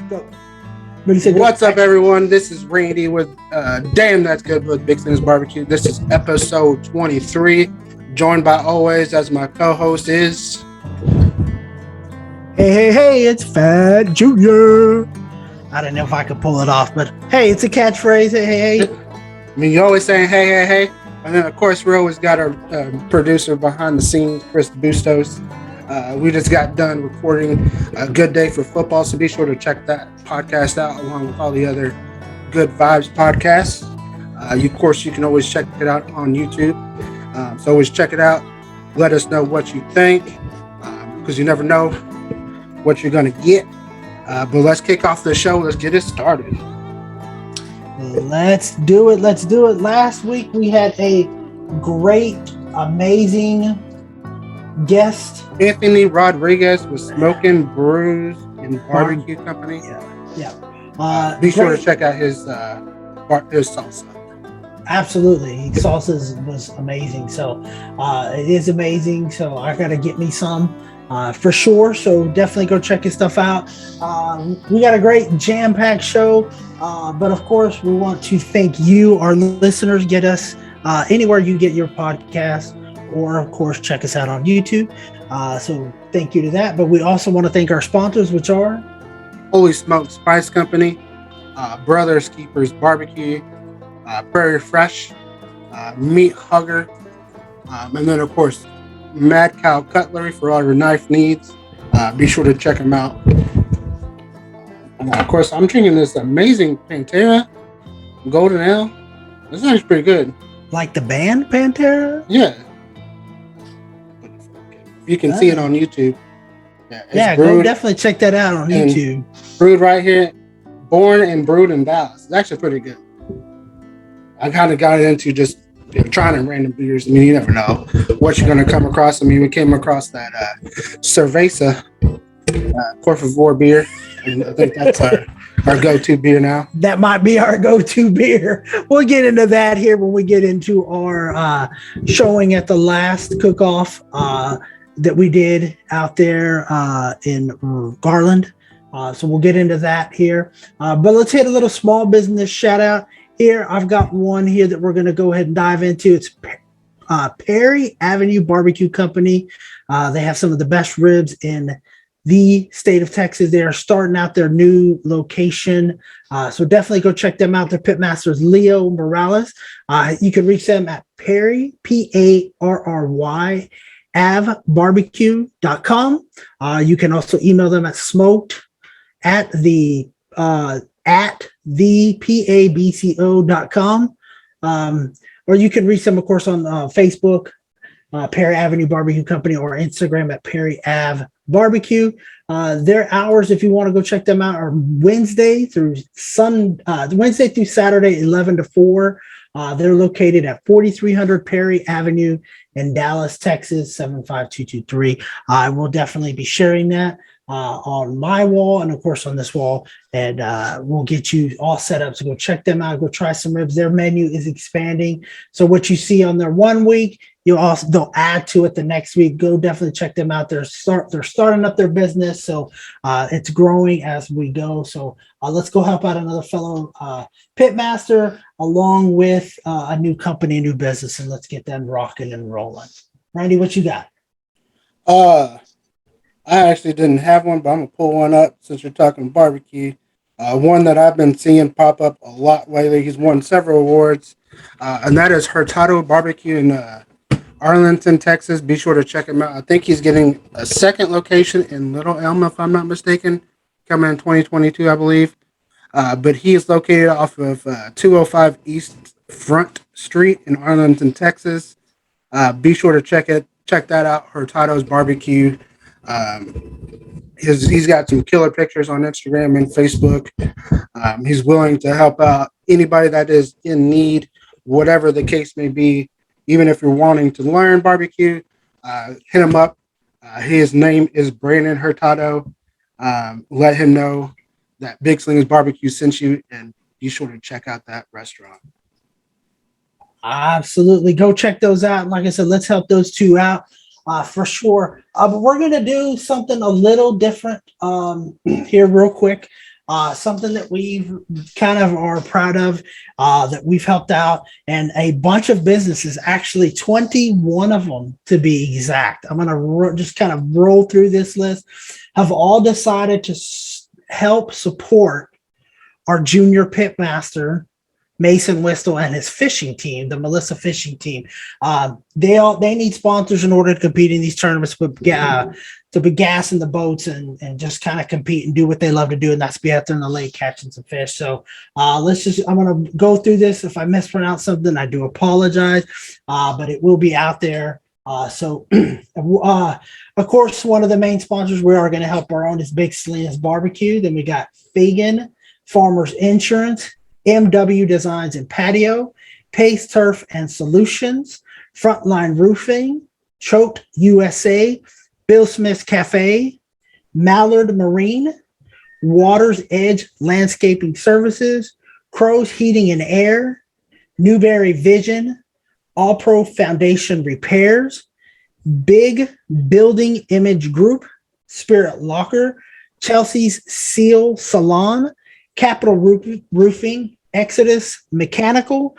Go. What's up, everyone? This is Randy with Damn That's Good with Big Things Barbecue. This is episode 23. Joined by always as my co-host is... Hey, it's Fat Junior. I don't know if I could pull it off, but hey, it's a catchphrase. Hey. I mean, you're always saying hey. And then, of course, we always got our producer behind the scenes, Chris Bustos. We just got done recording A Good Day for Football, so be sure to check that podcast out along with all the other Good Vibes podcasts. Of course, you can always check it out on YouTube. So always check it out. Let us know what you think, because you never know what you're going to get. But let's kick off the show. Let's get it started. Let's do it. Last week we had a great, amazing guest. Anthony Rodriguez with Smoking Brews and Barbecue Company. Yeah. Be sure to check out his salsa. Absolutely. Salsa was amazing. So it is amazing. So I got to get me some for sure. So definitely go check his stuff out. We got a great jam-packed show. But of course, we want to thank you, our listeners. Get us anywhere you get your podcast, or of course, check us out on YouTube. So thank you to that. But we also want to thank our sponsors, which are Holy Smoke Spice Company, Brothers Keepers Barbecue, Prairie Fresh, Meat Hugger, and then of course Mad Cow Cutlery for all your knife needs. Be sure to check them out. And of course, I'm drinking this amazing Pantera Golden Ale. This is actually pretty good. Like the band Pantera? Yeah. You can see it on YouTube. Yeah, go definitely check that out on YouTube. Brewed right here, born and brewed in Dallas. It's actually pretty good. I kind of got into just trying random beers. I mean, you never know what you're going to come across. I mean, we came across that Cerveza Por Favor beer, and I think that's our go-to beer now. That might be our go-to beer. We'll get into that here when we get into our showing at the last cook-off that we did out there in Garland. So we'll get into that here. But let's hit a little small business shout out here. I've got one here that we're going to go ahead and dive into. It's Perry Avenue Barbecue Company. They have some of the best ribs in the state of Texas. They are starting out their new location. So definitely go check them out. Their pitmaster is Leo Morales. You can reach them at Perry, Parry, avbarbecue.com. You can also email them at smoked at thepabco.com. Or you can reach them, of course, on Facebook, Perry Avenue Barbecue Company, or Instagram at Perry Ave Barbecue. Their hours, if you want to go check them out, are Wednesday through Saturday, 11 to 4. They're located at 4300 Perry Avenue in Dallas, Texas, 75223. I will definitely be sharing that on my wall and, of course, on this wall. And we'll get you all set up to go check them out, go try some ribs. Their menu is expanding. So what you see on their 1 week, they'll add to it the next week. Go definitely check them out. They're starting up their business, so it's growing as we go. So let's go help out another fellow pitmaster along with a new company, a new business, and let's get them rocking and rolling. Randy, what you got? I actually didn't have one, but I'm gonna pull one up since you're talking barbecue. One that I've been seeing pop up a lot lately. He's won several awards, and that is Hurtado Barbecue in Arlington, Texas. Be sure to check him out. I think he's getting a second location in Little Elm, if I'm not mistaken, coming in 2022, I believe. But he is located off of 205 East Front Street in Arlington, Texas. Be sure to check that out. Hurtado's Barbecue. He's got some killer pictures on Instagram and Facebook. He's willing to help out anybody that is in need, whatever the case may be. Even if you're wanting to learn barbecue, hit him up. His name is Brandon Hurtado. Let him know that Big Slingers Barbecue sent you, and be sure to check out that restaurant. Absolutely. Go check those out. And like I said, let's help those two out for sure. But we're going to do something a little different here real quick. something that we kind of are proud of, that we've helped out, and a bunch of businesses, actually 21 of them to be exact. I'm going to just kind of roll through this list, have all decided to help support our junior pitmaster, Mason Whistle, and his fishing team, the Melissa fishing team. They need sponsors in order to compete in these tournaments, but to be gassing the boats and just kind of compete and do what they love to do, and that's be out there in the lake catching some fish. So I'm going to go through this. If I mispronounce something, I do apologize, but it will be out there. Of course, one of the main sponsors we are going to help our own is Big Salinas Barbecue. Then we got Fagan Farmers Insurance, MW Designs and Patio, Pace Turf and Solutions, Frontline Roofing, Choate USA, Bill Smith's Cafe, Mallard Marine, Water's Edge Landscaping Services, Crow's Heating and Air, Newberry Vision, All Pro Foundation Repairs, Big Building Image Group, Spirit Locker, Chelsea's Seal Salon, Capital Roofing, Exodus Mechanical,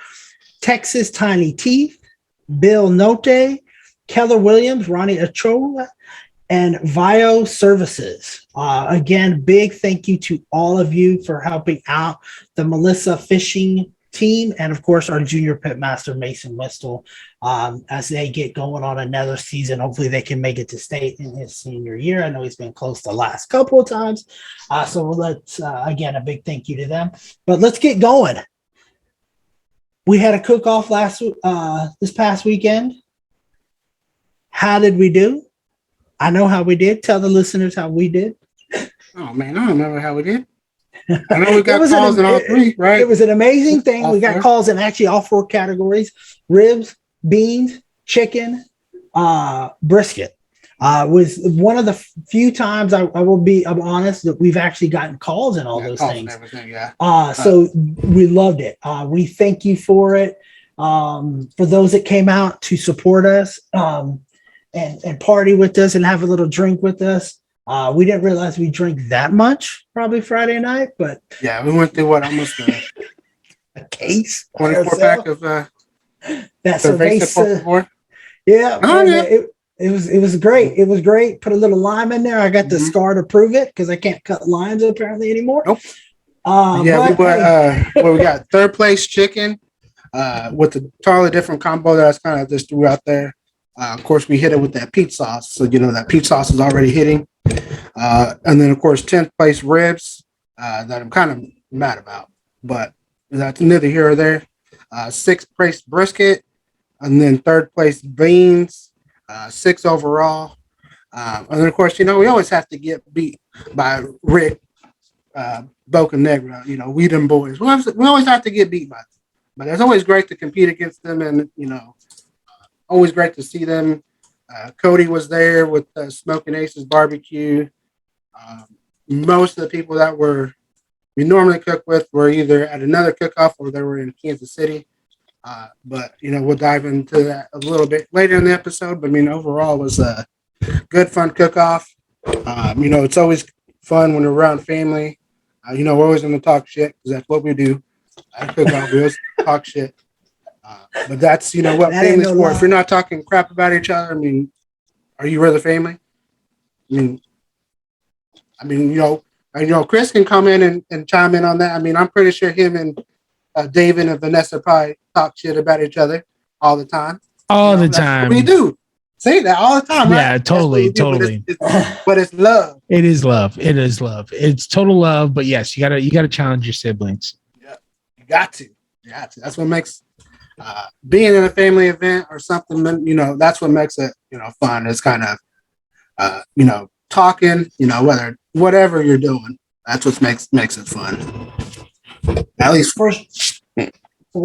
Texas Tiny Teeth, Bill Note, Keller Williams, Ronnie Ochoa, and Vio Services. Again, big thank you to all of you for helping out the Melissa fishing team, and of course our junior pitmaster Mason Whistle, as they get going on another season. Hopefully they can make it to state in his senior year. I know he's been close the last couple of times, so let's again, a big thank you to them. But let's get going. We had a cook-off this past weekend. How did we do? I know how we did. Tell the listeners how we did. Oh man, I don't remember how we did. I know we got calls in all three, right? It was an amazing thing. We got calls in actually all four categories: ribs, beans, chicken, brisket. Was one of the few times I'm honest that we've actually gotten calls in all those things. So we loved it. We thank you for it. For those that came out to support us and party with us and have a little drink with us. We didn't realize we drank that much probably Friday night, but yeah, we went through almost a case, 24 pack of that cerveza. Yeah, it was great. It was great. Put a little lime in there. I got the scar to prove it because I can't cut limes apparently anymore. Nope. We got third place chicken with a totally different combo that I kind of just threw out there. Of course, we hit it with that peach sauce. So, that peach sauce is already hitting. And then, of course, 10th place ribs that I'm kind of mad about. But that's neither here or there. 6th place brisket. And then 3rd place beans. 6 overall. And then, of course, we always have to get beat by Rick Bocanegra. We them boys. We always have to get beat by them. But it's always great to compete against them and, always great to see them. Cody was there with Smoking Aces Barbecue. Most of the people that we normally cook with were either at another cook-off or they were in Kansas City. But, we'll dive into that a little bit later in the episode. But, overall it was a good, fun cook-off. It's always fun when we're around family. We're always going to talk shit because that's what we do. At cook-off, we always talk shit. But that's what family's for. If you're not talking crap about each other, are you really family? Chris can come in and chime in on that. I'm pretty sure him and David and Vanessa probably talk shit about each other all the time. All the time. We do say that all the time, right? Yeah, totally. But it's love. It is love. It's total love. But yes, you gotta challenge your siblings. Yeah, you got to. That's what makes being in a family event or something, that's what makes it, fun. It's kind of, talking, whatever you're doing, that's what makes it fun. At least for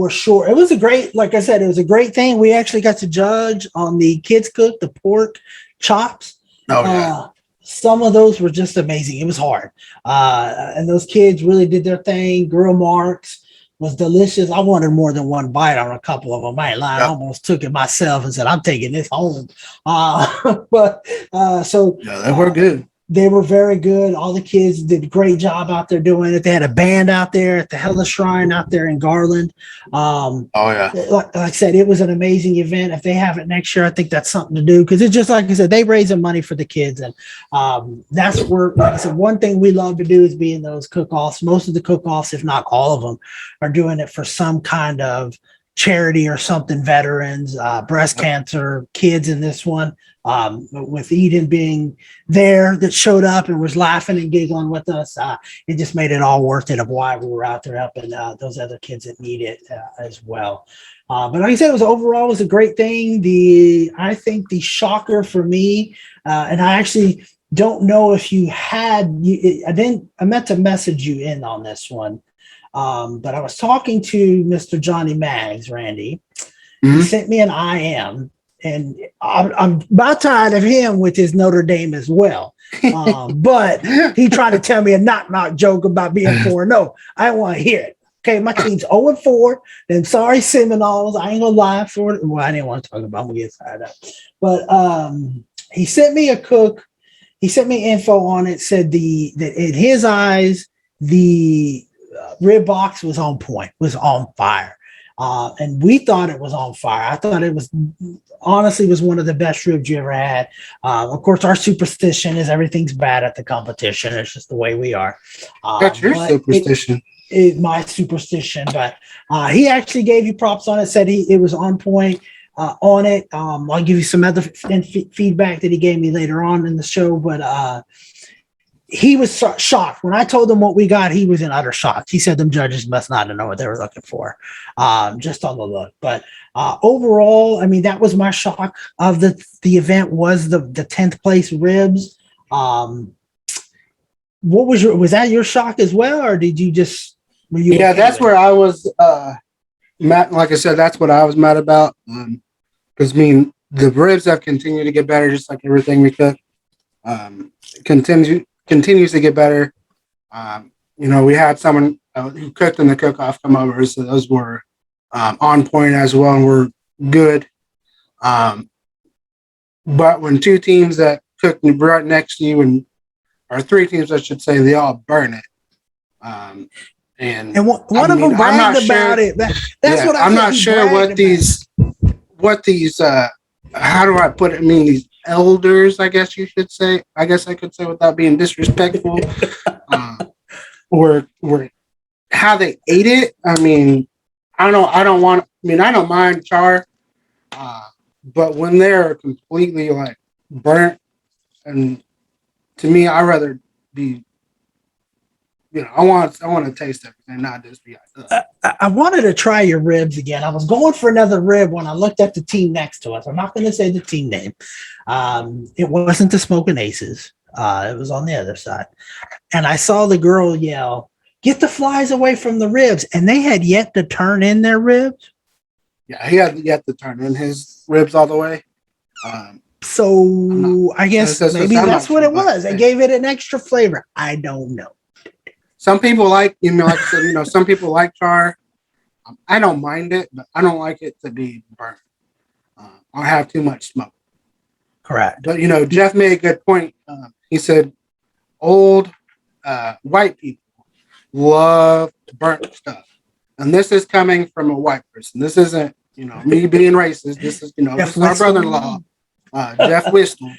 sure. It was like I said, it was a great thing. We actually got to judge on the kids cook, the pork chops. Oh, yeah. Some of those were just amazing. It was hard. And those kids really did their thing. Grill marks was delicious. I wanted more than one bite on a couple of them. I ain't lying. Yep. I almost took it myself and said, I'm taking this home. So yeah, they were good. They were very good. All the kids did a great job out there doing it. They had a band out there at the Hella Shrine out there in Garland. Oh yeah. Like I said, it was an amazing event. If they have it next year, I think that's something to do because it's just like I said, they raising money for the kids, and that's where, like I said, one thing we love to do is be in those cook-offs. Most of the cook-offs, if not all of them, are doing it for some kind of charity or something. Veterans, breast cancer, kids in this one. With Eden being there that showed up and was laughing and giggling with us, it just made it all worth it of why we were out there helping those other kids that need it as well. But like I said, it was a great thing. I think the shocker for me, and I actually don't know if you had, I meant to message you in on this one. But I was talking to Mr. Johnny Maggs, Randy. He sent me an IM. And I'm about tired of him with his Notre Dame as well. But he tried to tell me a knock joke about being 4-0. I don't want to hear it. Okay, my team's 0-4. Then sorry, Seminoles. I ain't gonna lie for it. Well, I didn't want to talk about them. We get tired of. But he sent me a cook. He sent me info on it. Said that in his eyes, the rib box was on point, was on fire. And we thought it was on fire. I thought it was honestly was one of the best ribs you ever had. Of course, our superstition is everything's bad at the competition. It's just the way we are. That's your superstition. My superstition, but he actually gave you props on it. Said it was on point on it. I'll give you some other feedback that he gave me later on in the show, but he was shocked when I told him what we got. He was in utter shock. He said them judges must not have known what they were looking for, just on the look. But overall, I mean, that was my shock of the event was the 10th place ribs. What was that your shock as well, or did you just? Yeah, that's where I was mad. Like I said, that's what I was mad about. Because the ribs have continued to get better, just like everything we cook. Continues to get better. We had someone who cooked in the cook-off come over, so those were on point as well and were good. But when two teams that cook right next to you, or three teams, I should say, they all burn it. And one of them bragged about it. That's what I'm not sure what these, how do I put it? I mean, these elders, I guess you should say. I guess I could say without being disrespectful, or how they ate it. I mean, I don't mind char, but when they're completely like burnt, and to me, I'd rather be. I want to taste everything, not just be like. I wanted to try your ribs again. I was going for another rib when I looked at the team next to us. I'm not going to say the team name. It wasn't the Smoking Aces. It was on the other side. And I saw the girl yell, "Get the flies away from the ribs." And they had yet to turn in their ribs. Yeah, he had yet to turn in his ribs all the way. So I guess maybe that's what it was. They gave it an extra flavor. I don't know. Some people like, like I said, some people like char. I don't mind it, but I don't like it to be burnt. Or have too much smoke. Correct. But, Jeff made a good point. He said old white people love burnt stuff. And this is coming from a white person. This isn't, me being racist. This is, this is our brother-in-law, Jeff Whistle.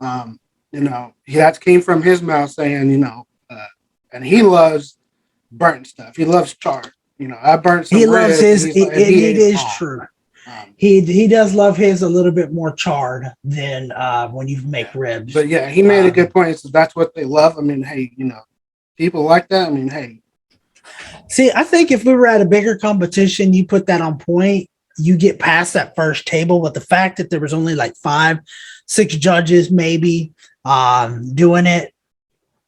That came from his mouth saying, and he loves burnt stuff. He loves char. I burnt some. He loves his. It is all. True. He does love his a little bit more charred than when you make ribs. But yeah, he made a good point. So that's what they love. I mean, hey, people like that. I mean, hey. See, I think if we were at a bigger competition, you put that on point, you get past that first table. But the fact that there was only like 5-6 judges maybe doing it,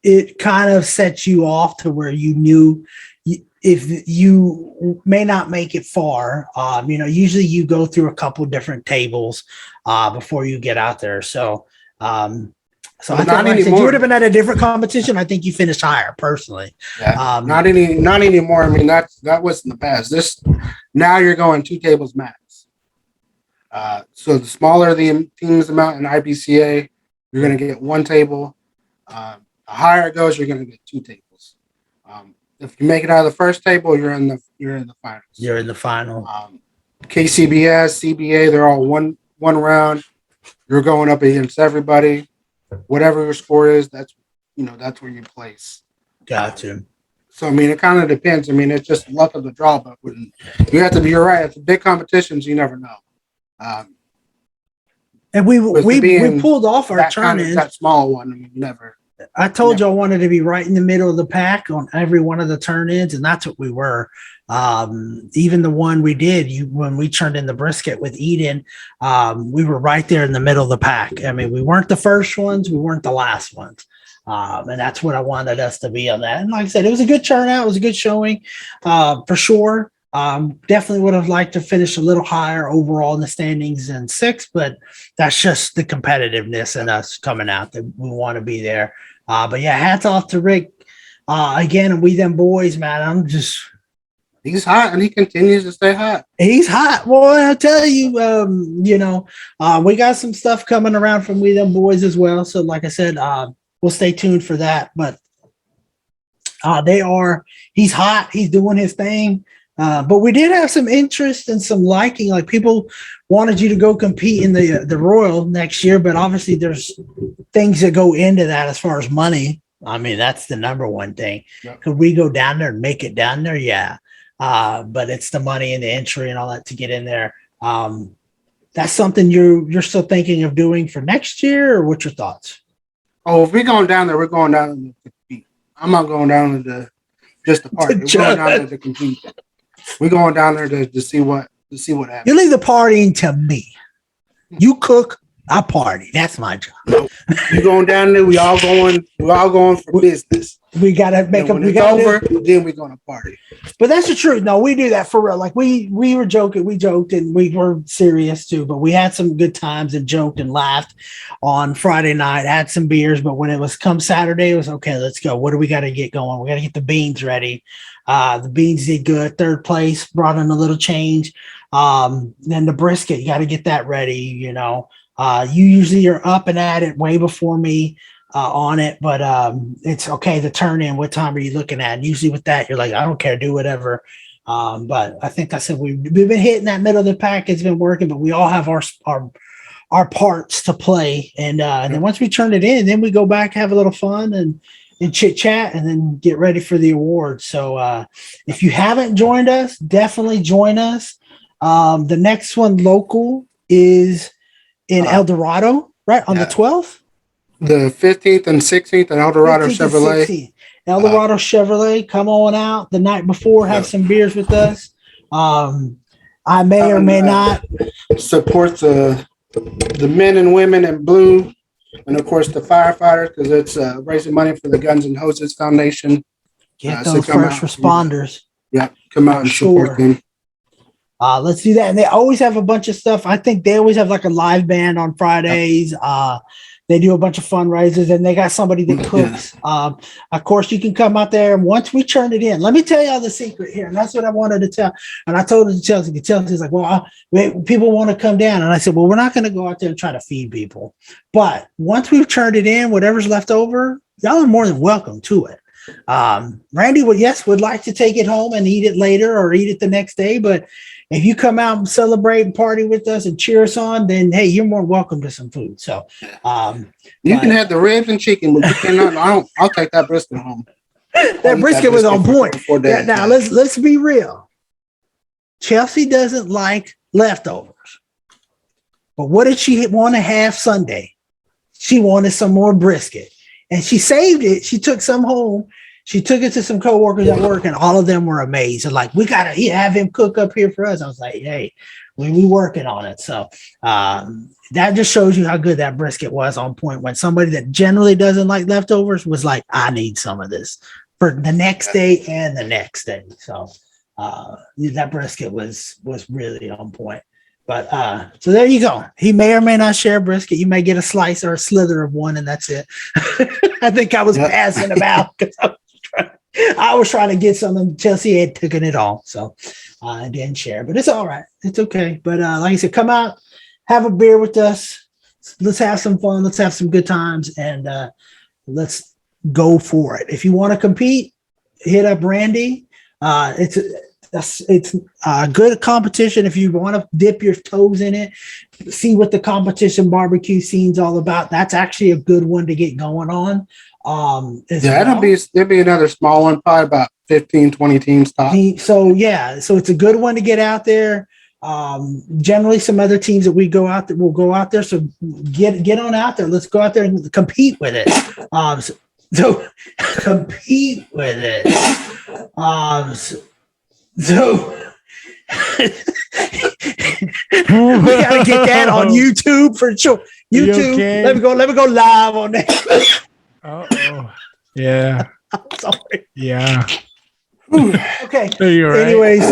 it kind of sets you off to where you knew if you may not make it far. Usually you go through a couple different tables before you get out there. So I think if you would have been at a different competition, I think you finished higher personally. Yeah, not anymore. I mean, that was in the past. Now you're going 2 tables max. So the smaller the teams amount in IBCA, you're going to get 1 table. The higher it goes, you're going to get 2 tables. If you make it out of the first table, you're in the finals. You're in the final. KCBS, CBA, they're all one round. You're going up against everybody. Whatever your score is, that's where you place. Gotcha. So I mean, it kind of depends. I mean, it's just luck of the draw, but you have to be. You're right. It's big competitions. You never know. And we pulled off our turn-ins. That small one. I mean, never. I told you I wanted to be right in the middle of the pack on every one of the turn-ins, and that's what we were. Even the one we did, when we turned in the brisket with Eden, we were right there in the middle of the pack. I mean, we weren't the first ones, we weren't the last ones. And that's what I wanted us to be on that. And like I said, it was a good turnout. It was a good showing, for sure. Definitely would have liked to finish a little higher overall in the standings than 6, but that's just the competitiveness in us coming out that we want to be there. But yeah, hats off to Rick. Again, and we them boys, man. He's hot, and he continues to stay hot. He's hot, boy. I tell you, we got some stuff coming around from we them boys as well. So, like I said, we'll stay tuned for that. But he's hot. He's doing his thing. But we did have some interest and some liking. Like, people wanted you to go compete in the Royal next year, but obviously there's things that go into that as far as money. I mean, that's the number one thing. Yep. Could we go down there and make it down there? Yeah. But it's the money and the entry and all that to get in there. That's something you're still thinking of doing for next year, or what's your thoughts? Oh, if we're going down there, we're going down to compete. I'm not going down to just the party. We're going down there to compete. We're going down there to see what happens. You leave the partying to me. You cook, I party. That's my job. No, we're going down there. We all going for business. We gotta make them. Then we're gonna party. But that's the truth. No, we do that for real. Like, we were joking, we joked, and we were serious too. But we had some good times and joked and laughed on Friday night. Had some beers, but when it was come Saturday, it was okay. Let's go. What do we got to get going? We got to get the beans ready. The beans did good. 3rd place, brought in a little change. Then the brisket, you got to get that ready. You usually are up and at it way before me. On it, but it's okay to turn in. What time are you looking at? And usually with that, you're like, I don't care, do whatever. But I think I said we've been hitting that middle of the pack. It's been working, but we all have our parts to play. And then once we turn it in, then we go back, have a little fun and chit chat, and then get ready for the awards. So if you haven't joined us, definitely join us. The next one local is in El Dorado, right on the 12th. The 15th and 16th at El Dorado Chevrolet. El Dorado Chevrolet, come on out the night before, have some beers with us. I may or may not support the men and women in blue, and of course the firefighters, because it's raising money for the Guns and Hoses Foundation. Get those first responders. Yeah, come out and support them. Let's do that. And they always have a bunch of stuff. I think they always have like a live band on Fridays. They do a bunch of fundraisers, and they got somebody that cooks. Of course, you can come out there. And once we turn it in, let me tell y'all the secret here. And that's what I wanted to tell. And I told it to Chelsea. Chelsea's like, well, people want to come down. And I said, well, we're not going to go out there and try to feed people. But once we've turned it in, whatever's left over, y'all are more than welcome to it. Randy would like to take it home and eat it later or eat it the next day. But if you come out and celebrate and party with us and cheer us on, then hey, you're more welcome to some food. So you can have the ribs and chicken, but you cannot. I'll take that brisket home. That brisket was on point. Now let's be real. Chelsea doesn't like leftovers, but what did she want to have Sunday? She wanted some more brisket, and she saved it. She took some home. She took it to some coworkers at work, and all of them were amazed. And like, we got to have him cook up here for us. I was like, hey, we working on it. So that just shows you how good that brisket was on point. When somebody that generally doesn't like leftovers was like, I need some of this for the next day and the next day. So that brisket was really on point. But so there you go. He may or may not share brisket. You may get a slice or a slither of one, and that's it. I think I was passing about because I was trying to get some, and Chelsea had taken it all. So I didn't share, but it's all right. It's okay. But like I said, come out, have a beer with us. Let's have some fun. Let's have some good times. And let's go for it. If you want to compete, hit up Randy. It's a good competition. If you want to dip your toes in it, see what the competition barbecue scene's all about. That's actually a good one to get going on. There'll be another small one, probably about 15, 20 teams top. So it's a good one to get out there. Generally some other teams that will go out there. So get on out there. Let's go out there and compete with it. So compete with it. So we gotta get that on YouTube for sure. YouTube, okay? let me go live on that. Oh, yeah. Sorry. Yeah. Okay. You're right. Anyways,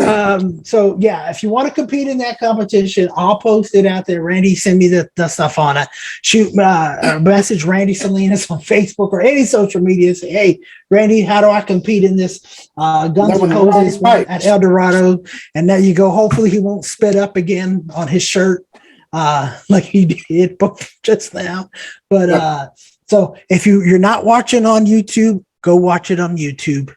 so yeah, if you want to compete in that competition, I'll post it out there. Randy, send me the stuff on it. Shoot message Randy Salinas on Facebook or any social media. Say, hey, Randy, how do I compete in this Guns and Hoses at El Dorado? And there you go. Hopefully he won't spit up again on his shirt like he did just now. But so if you're not watching on YouTube, go watch it on YouTube.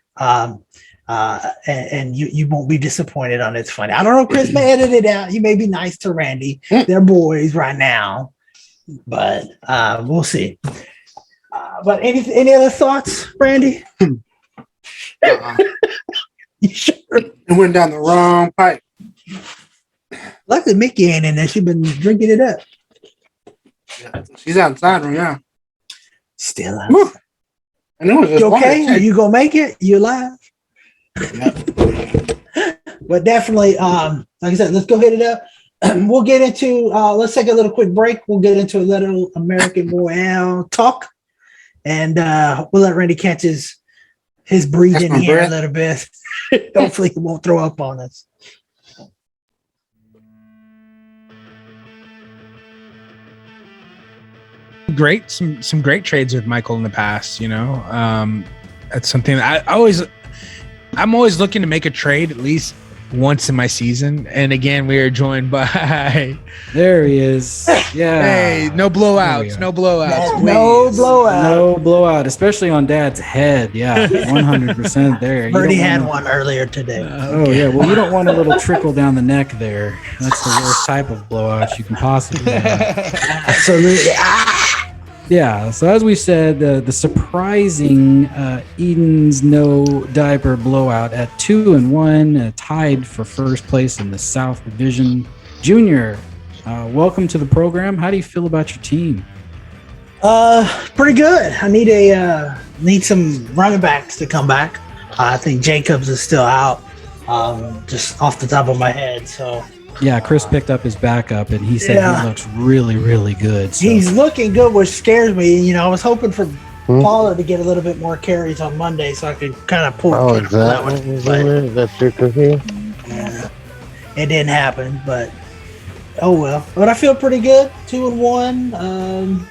And you won't be disappointed on it's funny. I don't know, Chris may edit it out. He may be nice to Randy. They're boys right now, but we'll see. But any other thoughts, Randy? You sure? It went down the wrong pipe. Luckily, Mickey ain't in there. She's been drinking it up. Yeah, she's outside right now. Still out. And it was just you okay? Are you gonna make it? You alive? But definitely, like I said, let's go hit it up. We'll get into let's take a little quick break. We'll get into a little American Royale talk, and we'll let Randy catch his breathing here a little bit. Hopefully he won't throw up on us. Great, some great trades with Michael in the past, that's something that I'm always looking to make a trade at least once in my season. And again, we are joined by there he is. Yeah. Hey, no blowouts, no blowout, especially on Dad's head. Yeah, 100% there. Already had one earlier today. Yeah, well, you don't want a little trickle down the neck there. That's the worst type of blowout you can possibly have. Absolutely. Yeah, so as we said, the surprising Eden's no diaper blowout at 2-1, tied for first place in the South Division. Junior, welcome to the program. How do you feel about your team? Pretty good. I need some running backs to come back. I think Jacobs is still out, just off the top of my head. So. Yeah, Chris picked up his backup, and he said he looks really, really good. So. He's looking good, which scares me. I was hoping for Pollard to get a little bit more carries on Monday, so I could kind of pull. That one. That's your cookie. Yeah, it didn't happen, but oh well. But I feel pretty good. 2-1. I'm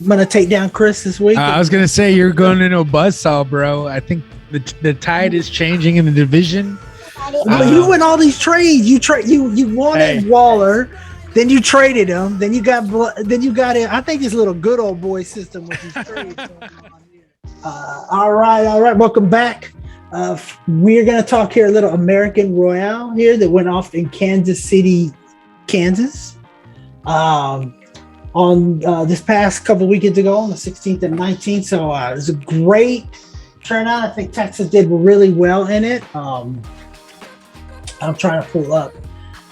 gonna take down Chris this week. I was gonna say you're going into a buzzsaw, bro. I think the tide is changing in the division. But you win all these trades. You wanted Waller, then you traded him, then you got it. I think this little good old boy system with these trades going on here. All right. Welcome back. We're gonna talk here a little American Royale here that went off in Kansas City, Kansas. On this past couple weekends ago, on the 16th and 19th. So it was a great turnout. I think Texas did really well in it. I'm trying to pull up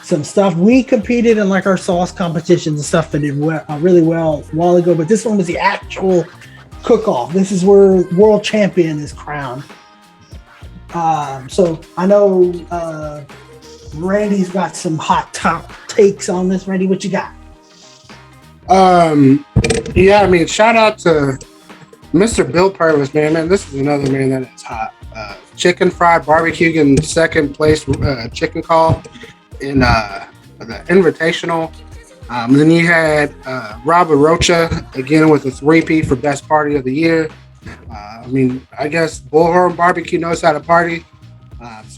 some stuff. We competed in like our sauce competitions and stuff that did really well a while ago, but this one was the actual cook-off. This is where world champion is crowned. So I know Randy's got some hot top takes on this. Randy, what you got? Shout out to Mr. Bill Purvis, man. This is another man that is hot. Chicken fried barbecue getting second place chicken call in the Invitational. Then you had Robert Rocha again with a 3P for best party of the year. I guess Bullhorn Barbecue knows how to party.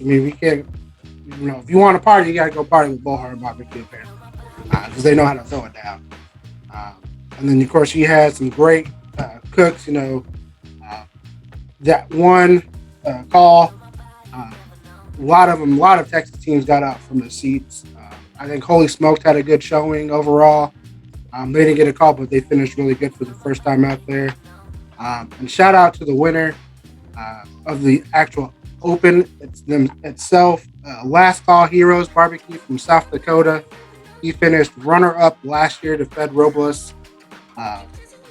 We can't, if you want to party, you got to go party with Bullhorn Barbecue apparently, because they know how to throw it down. And then of course you had some great cooks, that one call. A lot of Texas teams got out from the seats. I think Holy Smokes had a good showing overall. They didn't get a call, but they finished really good for the first time out there. And shout out to the winner of the actual Open itself, Last Call Heroes Barbecue from South Dakota. He finished runner-up last year to Fed Robles.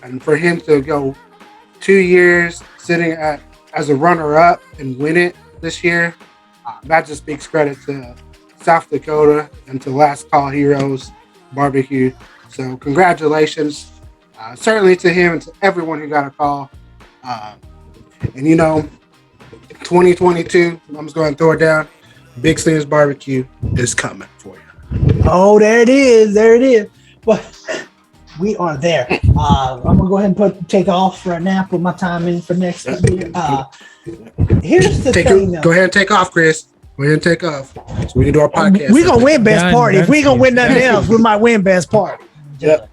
And for him to go 2 years sitting as a runner-up and win it this year, that just speaks credit to South Dakota and to Last Call Heroes Barbecue. So congratulations, certainly to him and to everyone who got a call. And 2022, I'm just going to throw it down. Big Salinas Barbecue is coming for you. Oh, there it is. But we are there. I'm gonna go ahead and take off for a nap, put my time in for next year. Here's the thing. Go ahead and take off, Chris. Go ahead and take off. So we can do our podcast. We're gonna win best party. If we gonna win nothing else, we might win best party. Yep.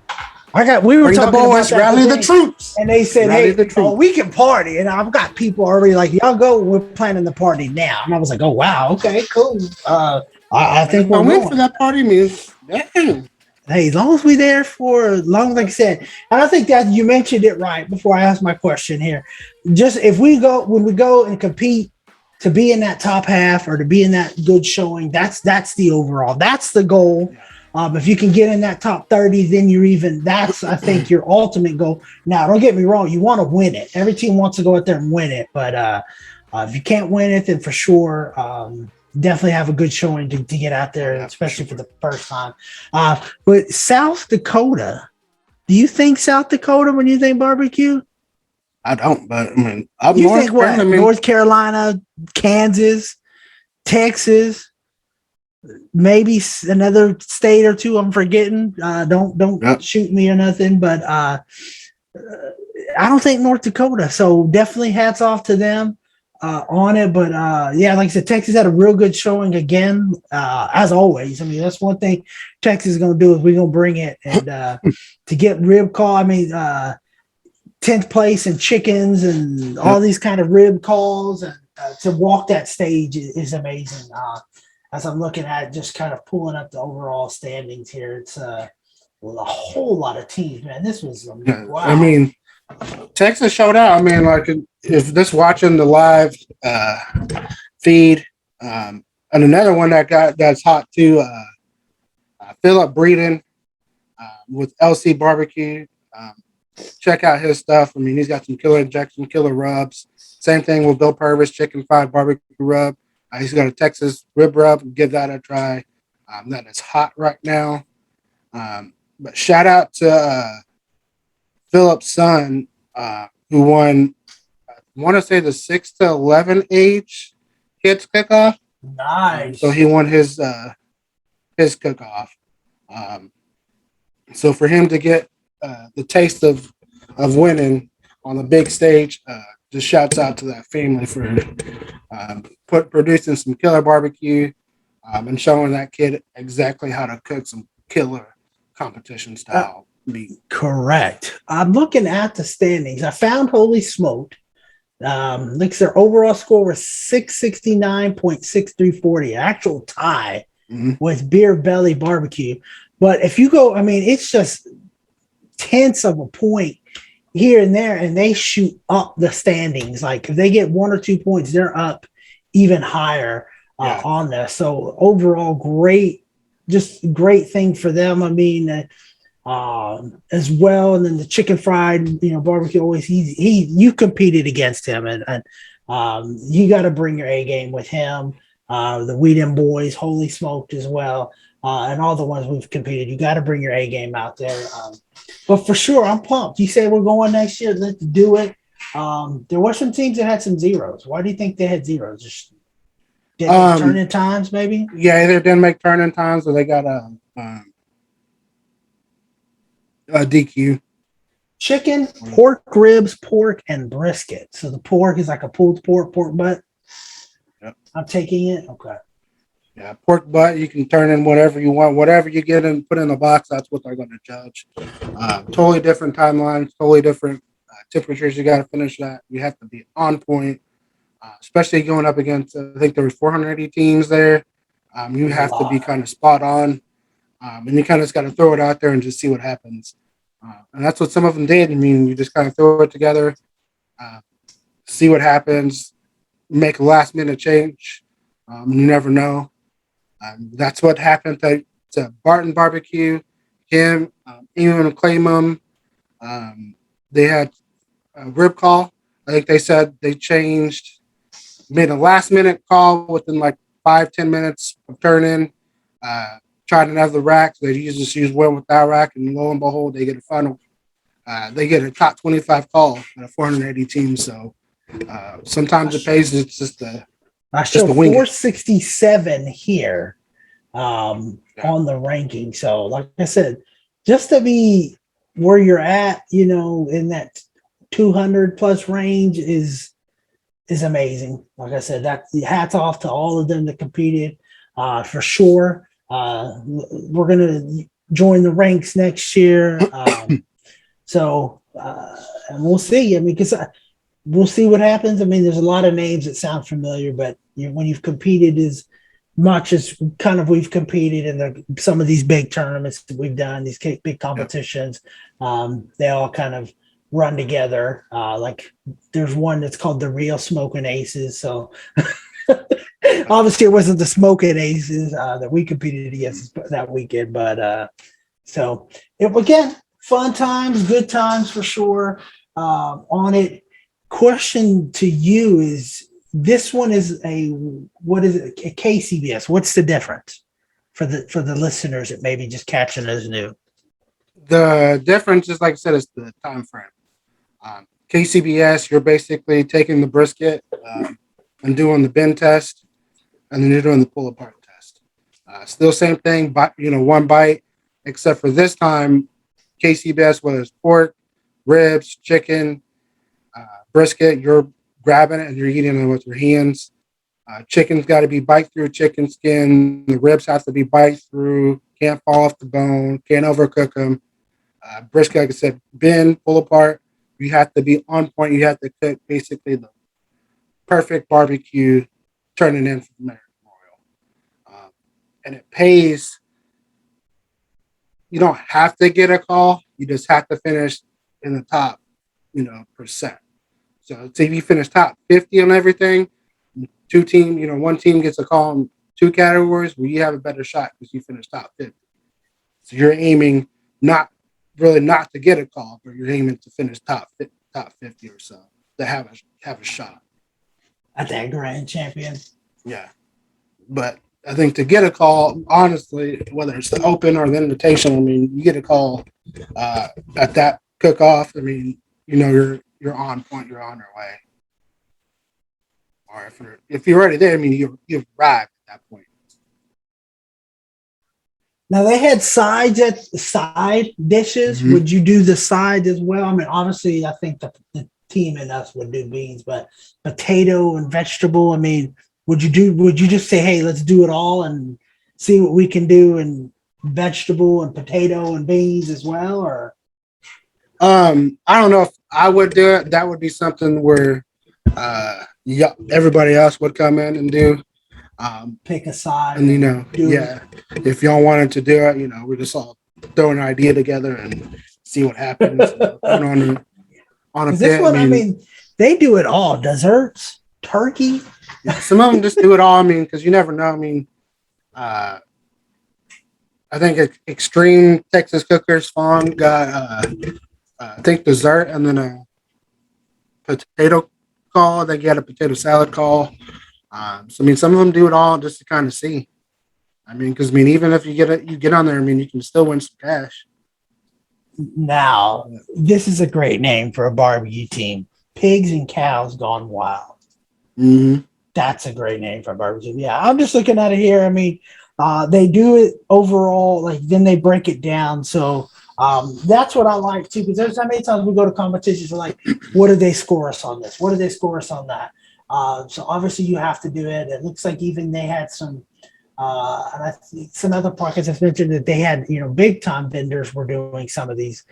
We were Bring talking the boys, about that rally the today, troops. and they said, Rally the troops. we can party. And I've got people already like, y'all go, we're planning the party now. And I was like, oh wow, okay, cool. I think we're win going. for that party means dang. Hey, as long as we're there for long, like I said, and I think that you mentioned it right before I asked my question here. Just when we go and compete to be in that top half or to be in that good showing, that's the overall. That's the goal. If you can get in that top 30, then that's, I think, your ultimate goal. Now, don't get me wrong. You want to win it. Every team wants to go out there and win it. But if you can't win it, then for sure, definitely have a good showing to get out there, especially for the first time. But South Dakota, do you think South Dakota when you think barbecue? I don't, but I mean, up You north, think what? North Carolina, Kansas, Texas, maybe another state or two I'm forgetting. Don't shoot me or nothing, but I don't think North Dakota. So definitely hats off to them on it. But like I said, Texas had a real good showing again, as always. I mean, that's one thing Texas is going to do is we're going to bring it. And to get rib call, 10th place in chickens and all these kind of rib calls, and to walk that stage is amazing. As I'm looking at just kind of pulling up the overall standings here, it's a whole lot of teams, man. This was wow. I mean, Texas showed out. I mean, like if just watching the live feed, and another one that's hot too, Phillip Breeden with LC Barbecue. Check out his stuff. I mean, he's got some killer injection, killer rubs. Same thing with Bill Purvis, Chicken Fried Barbecue Rub. He's got a Texas rib rub. Give that a try. That is hot right now. But shout out to Philip's son, who won, I want to say the 6 to 11 age kids kickoff. Nice. So he won his kickoff. So for him to get the taste of winning on the big stage, just shouts out to that family for producing some killer barbecue and showing that kid exactly how to cook some killer competition style meat. Correct. I'm looking at the standings. I found Holy Smoked. Looks their overall score was 669.6340, actual tie with Beer Belly Barbecue. But if you go, it's just tenths of a point here and there, and they shoot up the standings. Like if they get 1 or 2 points, they're up even higher on this. So overall, great thing for them. As well. And then the Chicken Fried, Barbecue always you competed against him, and you got to bring your A game with him. The Weedham boys, Holy Smoked as well. And all the ones we've competed, you got to bring your A game out there. But for sure, I'm pumped. You say we're going next year. Let's do it. There were some teams that had some zeros. Why do you think they had zeros? Just didn't turn in times, maybe? Yeah, either didn't make turn in times or they got a DQ. Chicken, pork ribs, pork, and brisket. So the pork is like a pulled pork butt. Yep. I'm taking it. Okay. Yeah, pork butt, you can turn in whatever you want. Whatever you get and put in the box, that's what they're going to judge. Totally different timelines, totally different temperatures you got to finish at. You have to be on point, especially going up against, I think there were 480 teams there. You have to be kind of spot on, and you kind of just got to throw it out there and just see what happens. And that's what some of them did. I mean, you just kind of throw it together, see what happens, make a last minute change. You never know. That's what happened to Barton Barbecue, him, Ewan Claymum. They had a rib call. I think they said they made a last minute call within like 5-10 minutes of turn-in, tried another rack. So they just use one without rack, and lo and behold, they get a final. They get a top 25 call at a 480 team. So sometimes it pays. It's just I show the wing. 467 here on the ranking. So, like I said, just to be where you're at, in that 200 plus range is amazing. Like I said, that hats off to all of them that competed for sure. We're gonna join the ranks next year, so and we'll see. I mean, because we'll see what happens. I mean, there's a lot of names that sound familiar, but when you've competed as much as kind of we've competed in some of these big tournaments that we've done, these big competitions, they all kind of run together. Like there's one that's called the Real Smoking Aces. So obviously it wasn't the Smoking Aces that we competed against that weekend, but so again, fun times, good times for sure on it. Question to you is, this one is a KCBS. What's the difference for the listeners that maybe just catching us new? The difference is, like I said, is the time frame. KCBS, you're basically taking the brisket and doing the bend test, and then you're doing the pull apart test. Still same thing, but one bite, except for this time, KCBS was pork, ribs, chicken, brisket. You're grabbing it and you're eating it with your hands. Chicken's got to be bite through chicken skin. The ribs have to be bite through. Can't fall off the bone. Can't overcook them. Brisket, like I said, bend, pull apart. You have to be on point. You have to cook basically the perfect barbecue, turning in for the American Royal. And it pays. You don't have to get a call. You just have to finish in the top, percent. So say you finish top 50 on everything, one team gets a call in 2 categories where you have a better shot because you finish top 50. So you're aiming not to get a call, but you're aiming to finish top 50 or so to have a shot At that grand champion. Yeah. But I think to get a call, honestly, whether it's the open or the invitation, I mean, you get a call at that cook-off, I mean, you're on point, you're on your way. Or if you're already there, I mean, you've arrived at that point. Now they had side dishes. Mm-hmm. Would you do the side as well? I mean, obviously, I think the team and us would do beans, but potato and vegetable. I mean, would you just say, hey, let's do it all and see what we can do in vegetable and potato and beans as well? Or I don't know if I would do it. That would be something where everybody else would come in and do. Pick a side. And if y'all wanted to do it, we just all throw an idea together and see what happens. on a this pit, one, I mean, they do it all. Desserts, turkey. Yeah, some of them just do it all. I mean, because you never know. I mean, I think Extreme Texas Cookers Farm got I think dessert and then a potato call. They get a potato salad call. So I mean, some of them do it all just to kind of see. I mean, because even if you get on there, I mean, you can still win some cash. Now, this is a great name for a barbecue team. Pigs and Cows Gone Wild. Mm-hmm. That's a great name for a barbecue. Yeah, I'm just looking at it here. I mean, they do it overall, like then they break it down. So that's what I like too, because there's how many times we go to competitions, we're like, what do they score us on this? What do they score us on that? So obviously you have to do it. It looks like even they had some, and I think some other podcasts have mentioned that they had, big time vendors were doing some of these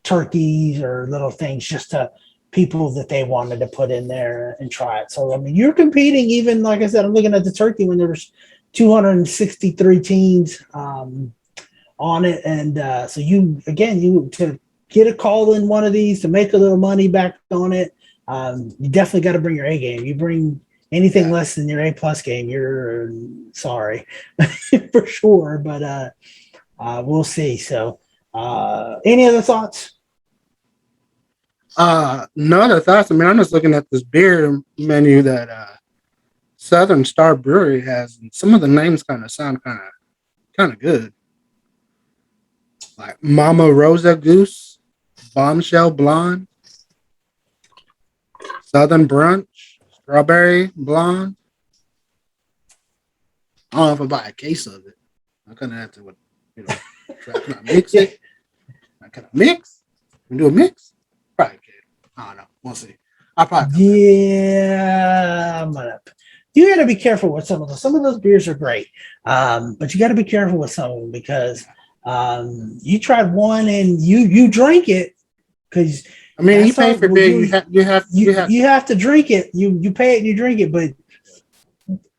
turkeys or little things just to people that they wanted to put in there and try it. So I mean, you're competing. Even like I said, I'm looking at the turkey when there was 263 teams on it, and so you to get a call in one of these to make a little money back on it. You definitely got to bring your A game. You bring anything less than your A+ game, you're sorry for sure. But we'll see. So, any other thoughts? No other thoughts. I mean, I'm just looking at this beer menu that Southern Star Brewery has, and some of the names kind of sound kind of good. Like Mama Rosa Goose, Bombshell Blonde, Southern Brunch, Strawberry Blonde. I don't know if I buy a case of it. I kind of have to, try to mix it. I kind of mix. We do a mix. Probably can. I don't know. We'll see. I'll probably. Yeah, you got to be careful with some of those. Some of those beers are great, but you got to be careful with some of them because you tried one and you drank it because I mean, you pay for beer. You have to drink it. You pay it and you drink it, but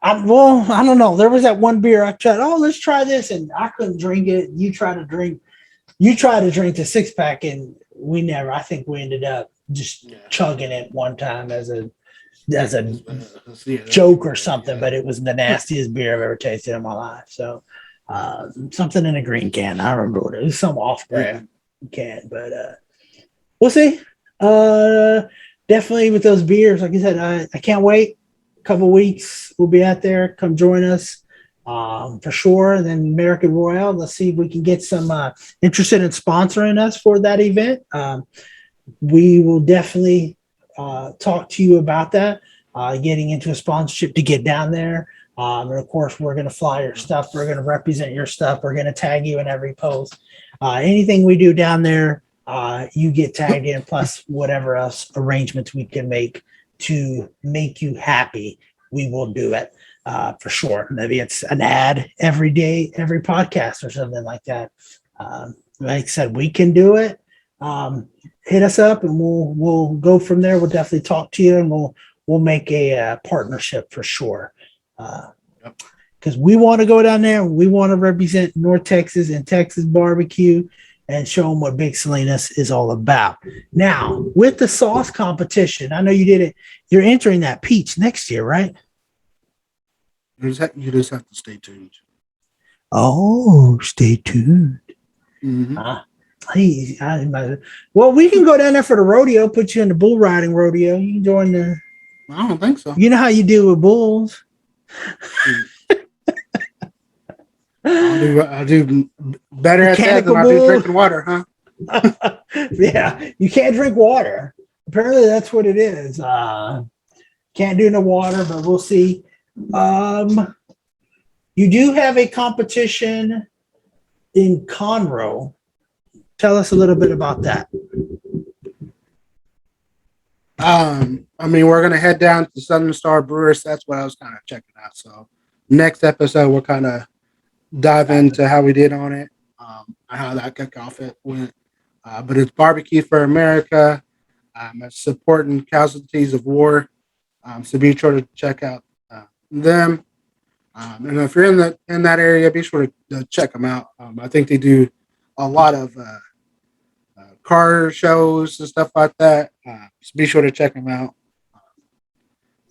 I don't know. There was that one beer I tried. Oh, let's try this, and I couldn't drink it. You tried to drink the 6-pack, and we never. I think we ended up just chugging it one time as a joke or something. But it was the nastiest beer I've ever tasted in my life. So something in a green can. I remember what it was. Some off-brand can, but we'll see. Definitely with those beers, like I said, I can't wait. Couple weeks we'll be out there. Come join us for sure. And then American Royale, let's see if we can get some interested in sponsoring us for that event. We will definitely talk to you about that, getting into a sponsorship to get down there. And of course, we're going to fly your stuff. We're going to represent your stuff. We're going to tag you in every post. Anything we do down there, you get tagged in, plus whatever else arrangements we can make to make you happy, we will do it for sure. Maybe it's an ad every day, every podcast or something like that. Like I said, we can do it. Hit us up and we'll go from there. We'll definitely talk to you and we'll make a partnership for sure. Because we want to go down there and we want to represent North Texas and Texas barbecue and show them what Big Salinas is all about. Now, with the sauce competition, I know you did it. You're entering that peach next year, right? You just have to stay tuned. Oh, stay tuned. Mm-hmm. Well, we can go down there for the rodeo, put you in the bull riding rodeo. You can join the... I don't think so. You know how you do with bulls. I'll do better at that than I do drinking water, huh? Yeah, you can't drink water. Apparently, that's what it is. Can't do no water, but we'll see. You do have a competition in Conroe. Tell us a little bit about that. I mean, we're gonna head down to Southern Star Brewers. That's what I was kind of checking out. So next episode, we'll kind of dive into how we did on it, how that kickoff it went. But it's Barbecue for America. It's supporting casualties of war. So be sure to check out them. And if you're in that area, be sure to check them out. I think they do a lot of car shows and stuff like that. So be sure to check them out.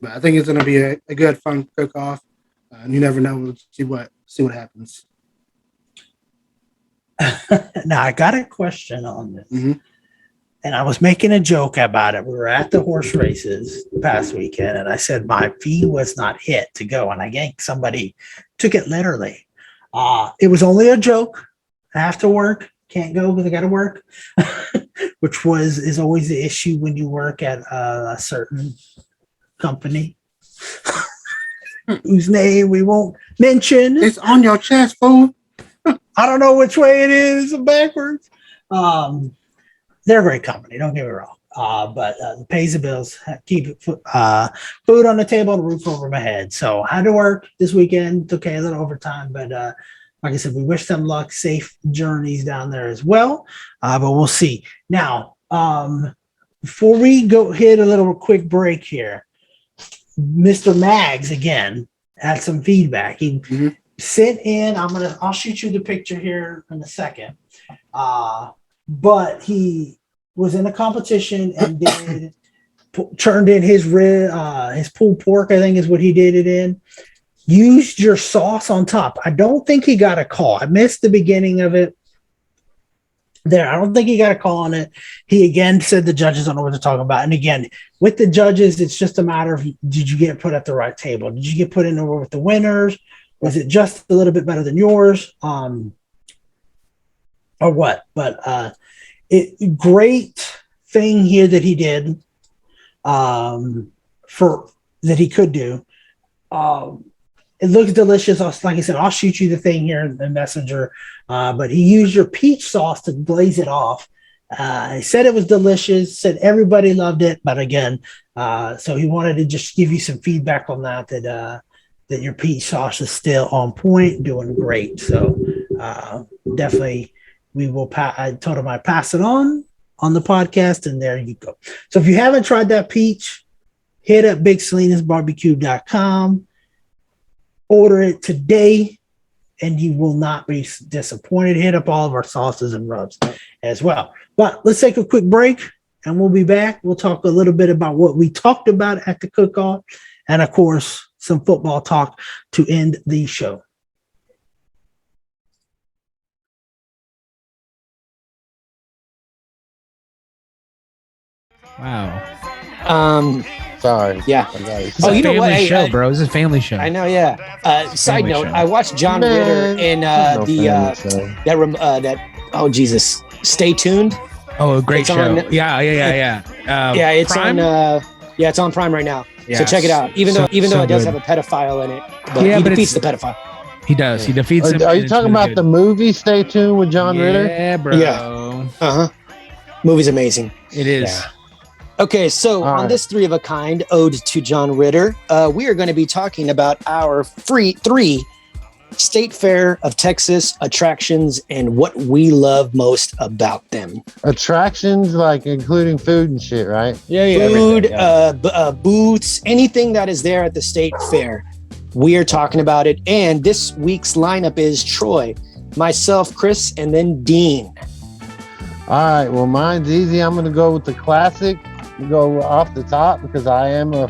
But I think it's going to be a good, fun cook-off. And you never know. We'll see what happens. Now, I got a question on this. Mm-hmm. And I was making a joke about it. We were at the horse races past weekend, and I said my fee was not hit to go. And I think somebody took it literally. It was only a joke. I have to work. Can't go because I got to work, which is always the issue when you work at a certain company whose name we won't mention. It's on your chest, fool. I don't know which way it is backwards. They're a great company, don't get me wrong. But pays the bills, keep food on the table and a roof over my head. So I had to work this weekend. It's okay, a little overtime, but like I said, we wish them luck, safe journeys down there as well. But we'll see. Now, before we go hit a little quick break here, Mr. Mags again had some feedback. He sent in. I'll shoot you the picture here in a second. But he was in a competition and turned in his pulled pork, I think is what he did it in. Used your sauce on top. I don't think he got a call. I missed the beginning of it there. I don't think he got a call on it. He again said the judges don't know what to talk about. And again, with the judges, it's just a matter of, did you get put at the right table? Did you get put in over with the winners? Was it just a little bit better than yours? Or what? But great thing here that he did for that he could do. It looks delicious. Like I said, I'll shoot you the thing here in the messenger. But he used your peach sauce to glaze it off. He said it was delicious, said everybody loved it. But again, so he wanted to just give you some feedback on that your peach sauce is still on point, doing great. So definitely we will I told him I'd pass it on the podcast, and there you go. So if you haven't tried that peach, hit up BigSalinasBarbecue.com. Order it today, and you will not be disappointed. Hit up all of our sauces and rubs as well. But let's take a quick break, and we'll be back. We'll talk a little bit about what we talked about at the cook-off, and of course, some football talk to end the show. Wow. Sorry. Yeah. It's a family show, bro. It's a family show. I know. Yeah. Side note: show. I watched John Ritter in Oh Jesus! Stay tuned. Oh, a great It's show. on- Yeah. Yeah, it's Prime? on. It's on Prime right now. So Yes. check it out. Even though So it does good. have a pedophile in it, but Yeah, he but defeats the it's- pedophile. He does. He defeats him. Are and you it's talking really about good. the movie Stay Tuned with John Ritter? Yeah, bro. Yeah. Movie's amazing. It is. Yeah. Okay, so All on right. this Three of a Kind ode to John Ritter, we are going to be talking about our three State Fair of Texas attractions and what we love most about them. Attractions, like including food and shit, right? Food, booths, anything that is there at the State Fair. We are talking about it. And this week's lineup is Troy, myself, Chris, and then Dean. All right. Well, mine's easy. I'm going to go with the classic. Go off the top because I am a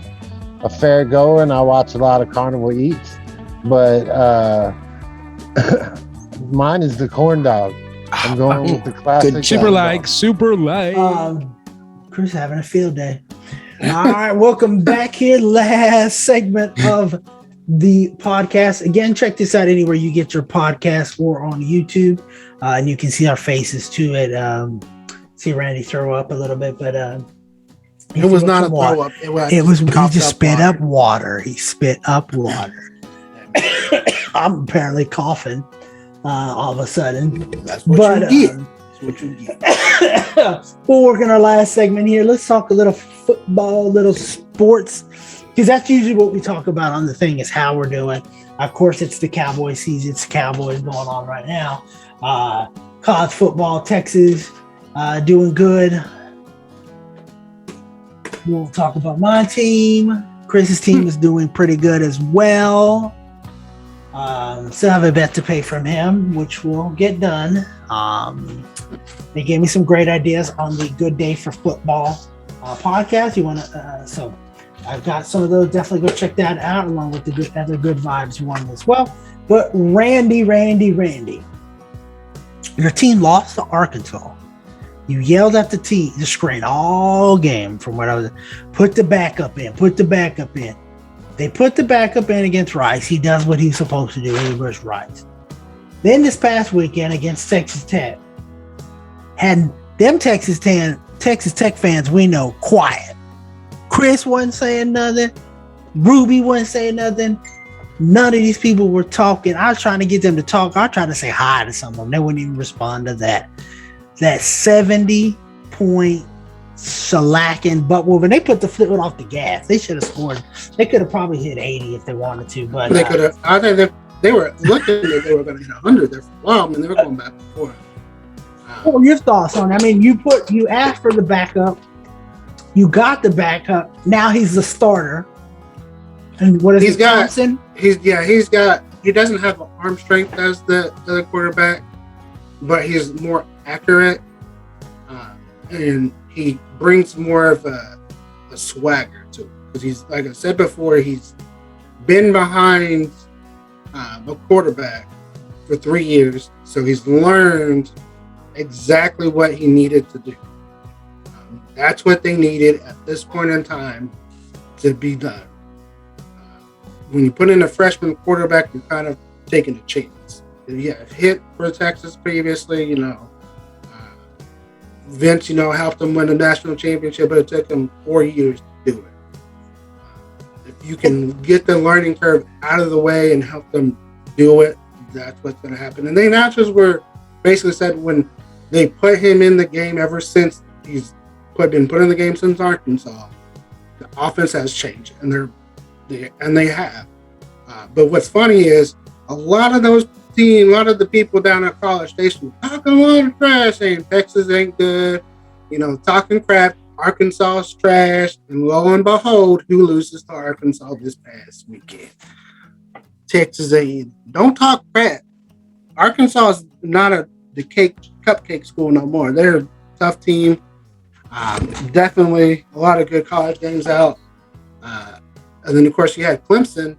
fair goer and I watch a lot of Carnival Eats. But mine is the corn dog. I'm going with the classic. Super like. Chris having a field day. All right, welcome back here. Last segment of the podcast. Again, check this out anywhere you get your podcast or on YouTube, and you can see our faces too. See Randy throw up a little bit, but It was not a throw up. It was he coughed just up spit water. up water. He spit up water. I'm apparently coughing all of a sudden. That's what But, you get. That's what you get. We'll work on our last segment here. Let's talk a little football, little sports, because that's usually what we talk about on the thing is how we're doing. Of course, it's the Cowboy season. It's Cowboys going on right now. College football, Texas doing good. We'll talk about my team. Chris's team is doing pretty good as well. Still have a bet to pay from him, which will get done. They gave me some great ideas on the Good Day for Football podcast. You want to? So I've got some of those. Definitely go check that out, along with the other Good Vibes one as well. But Randy, your team lost to Arkansas. You yelled at the screen all game from what I was. Put the backup in. They put the backup in against Rice. He does what he's supposed to do. He was Rice. Then this past weekend against Texas Tech, had them Texas Tech fans we know quiet. Chris wasn't saying nothing. Ruby wasn't saying nothing. None of these people were talking. I was trying to get them to talk. I tried to say hi to some of them. They wouldn't even respond to that. That 70-point shellacking butt whooping. They put the foot off the gas. They should have scored. They could have probably hit 80 if they wanted to. But They could have. I think they were looking that they were going to hit 100 there for a while. I mean, they were going back and forth. What were your thoughts on it? I mean, you asked for the backup, you got the backup. Now he's the starter. And what is Thompson? He doesn't have the arm strength as the other quarterback, but he's more accurate, and he brings more of a swagger to it. Because he's, like I said before, he's been behind a quarterback for 3 years, so he's learned exactly what he needed to do. That's what they needed at this point in time to be done. When you put in a freshman quarterback, you're kind of taking a chance. Yeah, hit for Texas previously, Vince, helped them win the national championship, but it took them 4 years to do it. If you can get the learning curve out of the way and help them do it, that's what's going to happen. And the announcers were basically said when they put him in the game, ever since he's been put in the game since Arkansas, the offense has changed, and they have. But what's funny is a lot of the people down at College Station talking a lot of trash, saying Texas ain't good, talking crap. Arkansas is trash, and lo and behold, who loses to Arkansas this past weekend? Texas ain't. Don't talk crap. Arkansas is not the cupcake school no more. They're a tough team. Definitely a lot of good college games out. And then, of course, you had Clemson.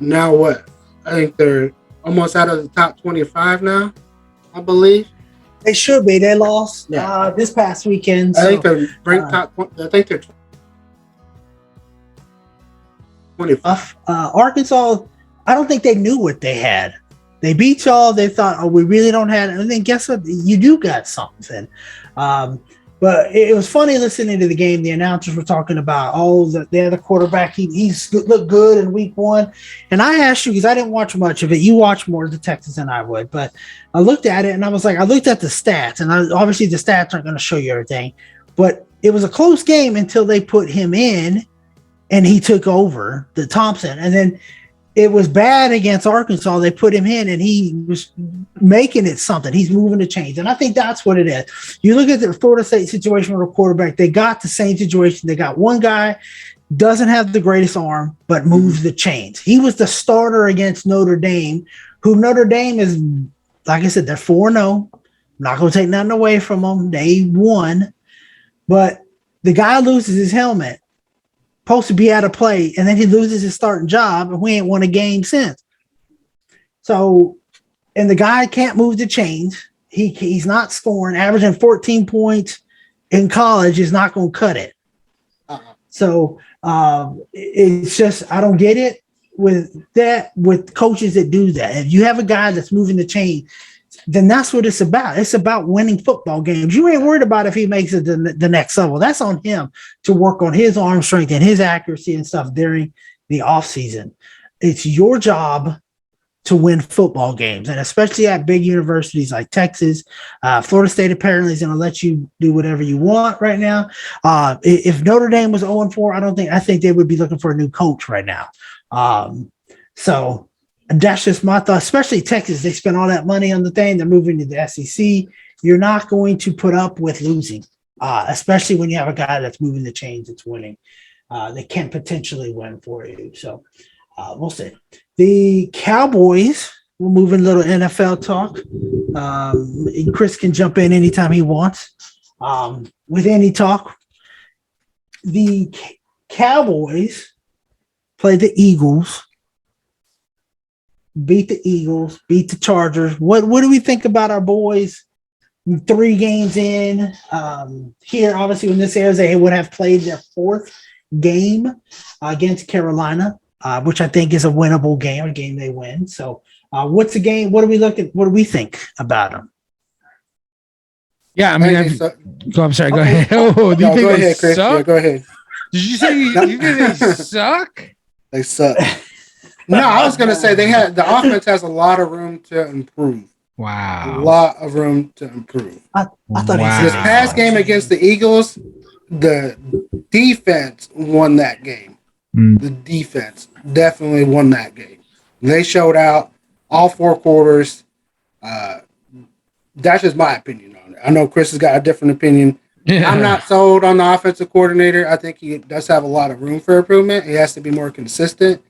Now what? I think they're almost out of the top 25 now, I believe. They should be. They lost this past weekend. I think they're ranked top. I think they're 25. Arkansas, I don't think they knew what they had. They beat y'all. They thought, oh, we really don't have it. And then guess what? You do got something. But it was funny listening to the game. The announcers were talking about, the other quarterback, he looked good in week 1. And I asked you, because I didn't watch much of it. You watch more of the Texans than I would. But I looked at it, and I was like, I looked at the stats. And obviously the stats aren't going to show you everything. But it was a close game until they put him in, and he took over the Thompson. And then it was bad against Arkansas. They put him in, and he was making it something. He's moving the chains. And I think that's what it is. You look at the Florida State situation with a quarterback, they got the same situation. They got one guy, doesn't have the greatest arm, but moves the chains. He was the starter against Notre Dame, who Notre Dame is, like I said, they're 4-0. I'm not going to take nothing away from them. They won. But the guy loses his helmet, supposed to be out of play, and then he loses his starting job, and we ain't won a game since. So, and the guy can't move the chains. He's not scoring, averaging 14 points in college is not going to cut it. So it's just, I don't get it with coaches that do that. If you have a guy that's moving the chain, then that's what it's about. It's about winning football games. You ain't worried about if he makes it the next level. That's on him to work on his arm strength and his accuracy and stuff during the offseason. It's your job to win football games, and especially at big universities like Texas. Florida State apparently is going to let you do whatever you want right now. If Notre Dame was 0-4, I think they would be looking for a new coach right now. So that's just my thought, especially Texas. They spent all that money on the thing. They're moving to the SEC. You're not going to put up with losing, especially when you have a guy that's moving the chains, that's winning. They can potentially win for you. So we'll see. The Cowboys, we'll move in a little NFL talk. And Chris can jump in anytime he wants with any talk. The Cowboys play the Eagles. Beat the Eagles, beat the Chargers. What do we think about our boys 3 games in? Here, obviously, when this airs, they would have played their 4th game against Carolina, which I think is a winnable game, a game they win. So what's the game? What do we think about them? Yeah, I mean, I'm sorry, go ahead. Oh, do you think go they ahead, Chris. suck? Yeah, go ahead. Did you say you think they suck? They suck. No, I was going to say the offense has a lot of room to improve. Wow. A lot of room to improve. I thought This past game against the Eagles, the defense won that game. The defense definitely won that game. They showed out all 4 quarters. That's just my opinion on it. I know Chris has got a different opinion. Yeah. I'm not sold on the offensive coordinator. I think he does have a lot of room for improvement. He has to be more consistent.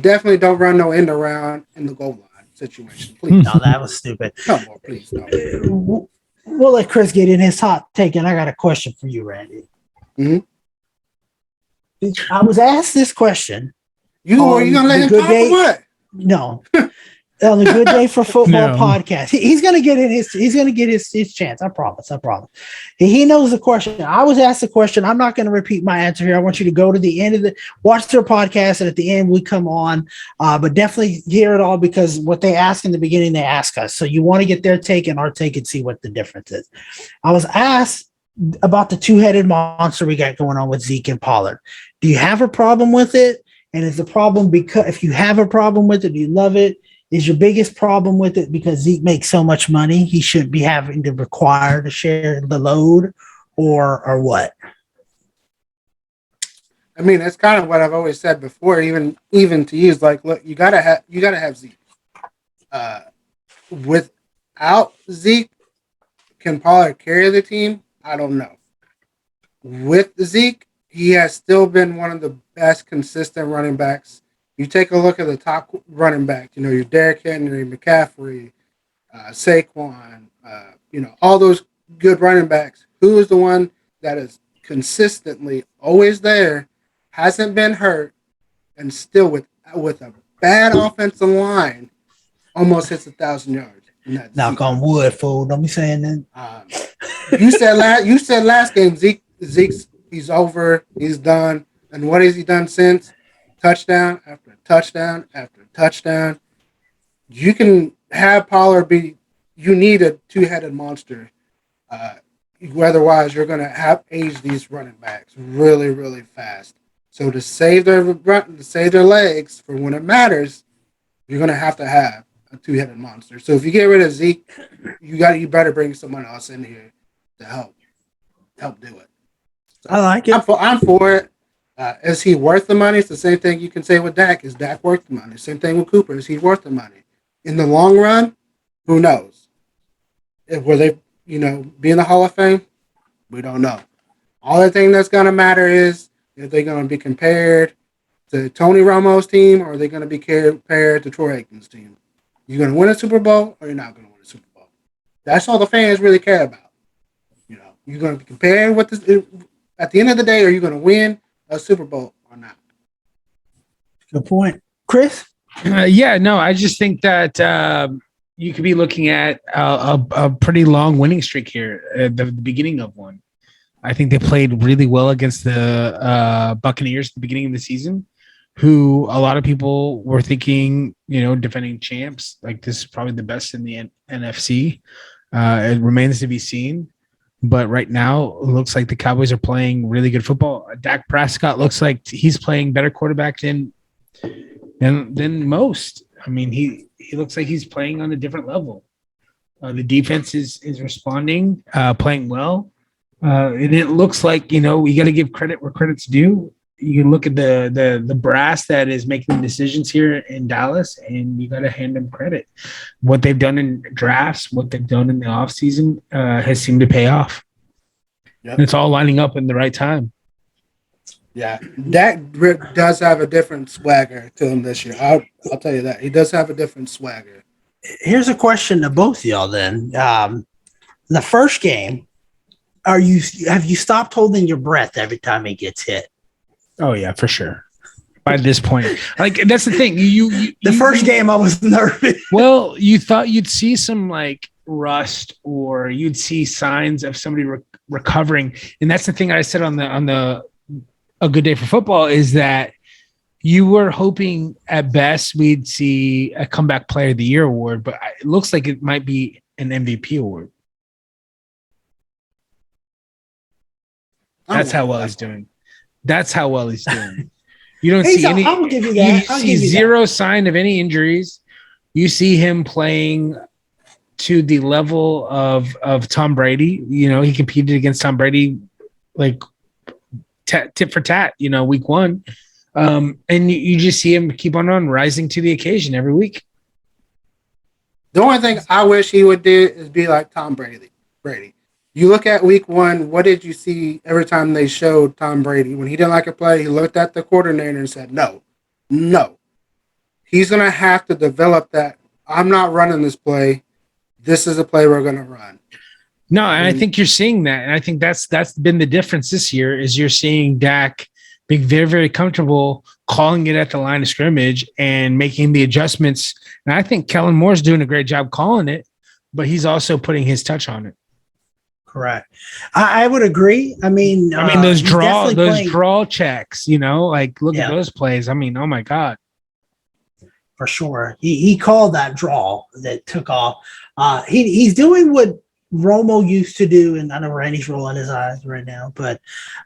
Definitely don't run no end around in the goal line situation. Please. No, that was stupid. No more, please. No. We'll let Chris get in his hot take, and I got a question for you, Randy. Mhm. I was asked this question. Are you gonna let him talk or what? No. On the Good Day for Football No. podcast. He's gonna get his chance. I promise. He knows the question. I was asked the question. I'm not gonna repeat my answer here. I want you to go to the end of watch their podcast, and at the end we come on. But definitely hear it all, because what they ask in the beginning, they ask us. So you want to get their take and our take and see what the difference is. I was asked about the two-headed monster we got going on with Zeke and Pollard. Do you have a problem with it? And is the problem because if you have a problem with it, do you love it? Is your biggest problem with it because Zeke makes so much money he shouldn't be having to require to share the load, or what? I mean, that's kind of what I've always said before, even to use like, look, you gotta have Zeke. Without Zeke, can Pollard carry the team? I don't know. With Zeke, he has still been one of the best consistent running backs. You take a look at the top running back, your Derrick Henry, McCaffrey, Saquon, all those good running backs. Who is the one that is consistently always there, hasn't been hurt, and still with a bad offensive line almost hits 1,000 yards? Knock on wood, fool. Don't be saying that. You said last game Zeke's he's over, he's done, and what has he done since? Touchdown after touchdown after touchdown. You can have Pollard be. You need a two-headed monster. Otherwise, you're going to have age these running backs really, really fast. So to save their legs for when it matters, you're going to have a two-headed monster. So if you get rid of Zeke, you better bring someone else in here to help do it. So I like it. I'm for it. Is he worth the money? It's the same thing you can say with Dak. Is Dak worth the money? Same thing with Cooper. Is he worth the money? In the long run, who knows? Will they, be in the Hall of Fame? We don't know. All the thing that's going to matter is if they're going to be compared to Tony Romo's team, or are they going to be compared to Troy Aikman's team? You're going to win a Super Bowl, or you're not going to win a Super Bowl. That's all the fans really care about. You're going to be compared with this. At the end of the day, are you going to win a Super Bowl or not? Good point. Chris? I just think that you could be looking at a pretty long winning streak here at the beginning of one. I think they played really well against the Buccaneers at the beginning of the season, who a lot of people were thinking, defending champs, like this is probably the best in the NFC. It remains to be seen. But right now, it looks like the Cowboys are playing really good football. Dak Prescott looks like he's playing better quarterback than most. I mean, he looks like he's playing on a different level. The defense is responding, playing well. And it looks like, we got to give credit where credit's due. You can look at the brass that is making decisions here in Dallas, and you got to hand them credit. What they've done in drafts, what they've done in the offseason has seemed to pay off. Yep. And it's all lining up in the right time. Yeah, Dak does have a different swagger to him this year. I'll tell you that. He does have a different swagger. Here's a question to both of y'all then. The first game, have you stopped holding your breath every time he gets hit? Oh yeah, for sure. By this point, like that's the thing. First game, I was nervous. Well, you thought you'd see some like rust, or you'd see signs of somebody recovering, and that's the thing I said on the A Good Day for Football is that you were hoping at best we'd see a Comeback Player of the Year award, but it looks like it might be an MVP award. That's how well he's doing. That's how well he's doing. You don't see any. I'll give you that. You see zero sign of any injuries. You see him playing to the level of Tom Brady. He competed against Tom Brady like tit for tat. Week one. And you just see him keep on rising to the occasion every week. The only thing I wish he would do is be like Tom Brady. You look at week 1, what did you see every time they showed Tom Brady? When he didn't like a play, he looked at the coordinator and said, no. He's going to have to develop that. I'm not running this play. This is a play we're going to run. No, and I think you're seeing that. And I think that's been the difference this year is you're seeing Dak being very, very comfortable calling it at the line of scrimmage and making the adjustments. And I think Kellen Moore's doing a great job calling it, but he's also putting his touch on it. Correct. I would agree. I mean, those draw checks, like look at those plays. I mean, oh my God. For sure. He called that draw that took off. He's doing what Romo used to do, and I know Randy's rolling his eyes right now, but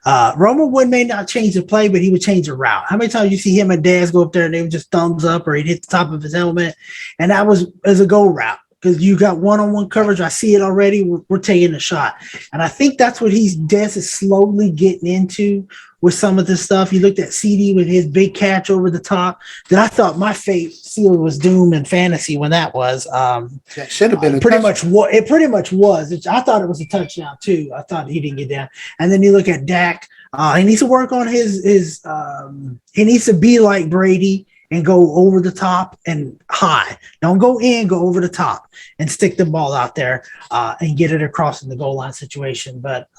Romo may not change the play, but he would change the route. How many times you see him and Daz go up there and they would just thumbs up, or he'd hit the top of his helmet, and that was as a go route because you got one-on-one coverage. I see it already. We're taking a shot, and I think that's what Daz is slowly getting into with some of this stuff. You looked at CD with his big catch over the top. That I thought my fate seal was doom in fantasy when that was. That should have been it pretty much was. I thought it was a touchdown too. I thought he didn't get down. And then you look at Dak. He needs to work on his. He needs to be like Brady and go over the top and high. Don't go in, go over the top and stick the ball out there and get it across in the goal line situation. But